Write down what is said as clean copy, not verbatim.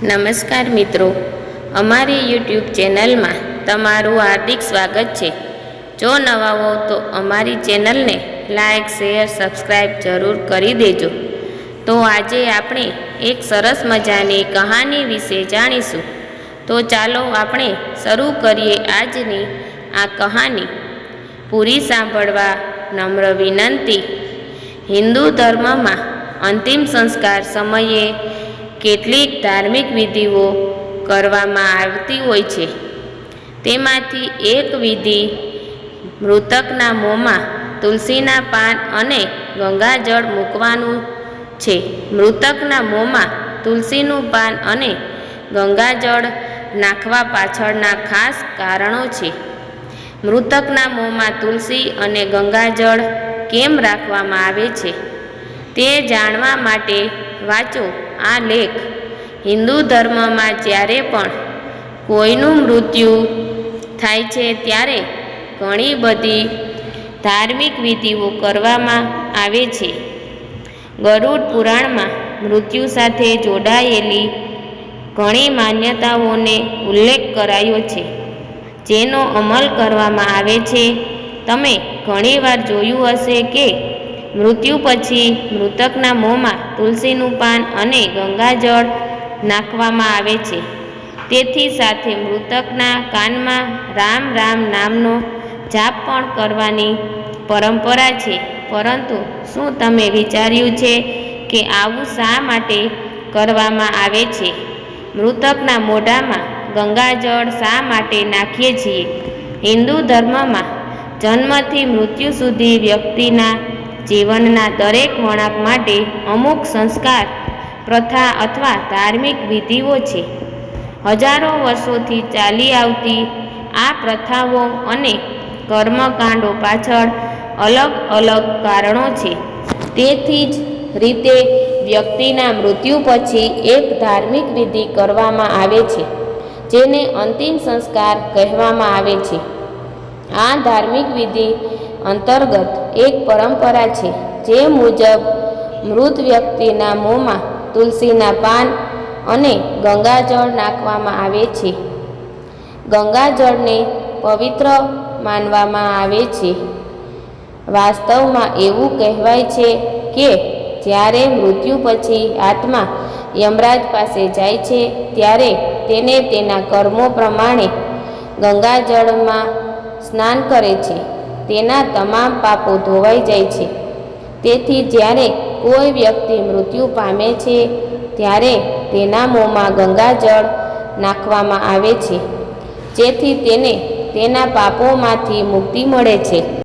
નમસ્કાર મિત્રો, અમારી યુટ્યુબ ચેનલમાં તમારું હાર્દિક સ્વાગત છે। જો નવા હો તો અમારી ચેનલને લાઈક, શેર, સબસ્ક્રાઈબ જરૂર કરી દેજો। તો આજે આપણે એક સરસ મજાની કહાની વિશે જાણીશું। તો ચાલો આપણે શરૂ કરીએ આજની આ કહાની। પૂરી સાંભળવા નમ્ર વિનંતી। હિન્દુ ધર્મમાં અંતિમ સંસ્કાર સમયે કેટલીક ધાર્મિક વિધિઓ કરવામાં આવતી હોય છે। તેમાંથી એક વિધિ મૃતકના મોંમાં તુલસીના પાન અને ગંગાજળ મૂકવાનું છે। મૃતકના મોંમાં તુલસીનું પાન અને ગંગાજળ નાખવા પાછળના ખાસ કારણો છે। મૃતકના મોંમાં તુલસી અને ગંગાજળ કેમ રાખવામાં આવે છે તે જાણવા માટે વાંચો આ લેખ। હિન્દુ ધર્મમાં જ્યારે પણ કોઈનું મૃત્યુ થાય છે ત્યારે ઘણી બધી ધાર્મિક વિધિઓ કરવામાં આવે છે। ગરુડ પુરાણમાં મૃત્યુ સાથે જોડાયેલી ઘણી માન્યતાઓને ઉલ્લેખ કરાયો છે, જેનો અમલ કરવામાં આવે છે। તમે ઘણીવાર જોયું હશે કે મૃત્યુ પછી મૃતકના મોંમાં તુલસીનું પાન અને ગંગાજળ નાખવામાં આવે છે। તેથી સાથે મૃતકના કાનમાં રામ રામ નામનો જાપ પણ કરવાની પરંપરા છે। પરંતુ શું તમે વિચાર્યું છે કે આવું શા માટે કરવામાં આવે છે? મૃતકના મોઢામાં ગંગાજળ શા માટે નાખીએ છીએ? હિન્દુ ધર્મમાં જન્મથી મૃત્યુ સુધી વ્યક્તિના જીવનના દરેક વળાંક માટે અમુક સંસ્કાર, પ્રથા અથવા ધાર્મિક વિધિઓ છે। હજારો વર્ષોથી ચાલી આવતી આ પ્રથાઓ અને કર્મકાંડો પાછળ અલગ અલગ કારણો છે। તેથી જ રીતે વ્યક્તિના મૃત્યુ પછી એક ધાર્મિક વિધિ કરવામાં આવે છે, જેને અંતિમ સંસ્કાર કહેવામાં આવે છે। આ ધાર્મિક વિધિ અંતર્ગત એક પરંપરા છે, જે મુજબ મૃત વ્યક્તિના મોંમાં તુલસીના પાન અને ગંગાજળ નાખવામાં આવે છે। ગંગાજળને પવિત્ર માનવામાં આવે છે। વાસ્તવમાં એવું કહેવાય છે કે જ્યારે મૃત્યુ પછી આત્મા યમરાજ પાસે જાય છે ત્યારે તેને તેના કર્મો પ્રમાણે ગંગાજળમાં સ્નાન કરે છે। તેના તમામ પાપો ધોવાઈ જાય છે। તેથી જ્યારે કોઈ વ્યક્તિ મૃત્યુ પામે છે ત્યારે તેના મોંમાં ગંગાજળ નાખવામાં આવે છે, જેથી તેને તેના પાપોમાંથી મુક્તિ મળે છે।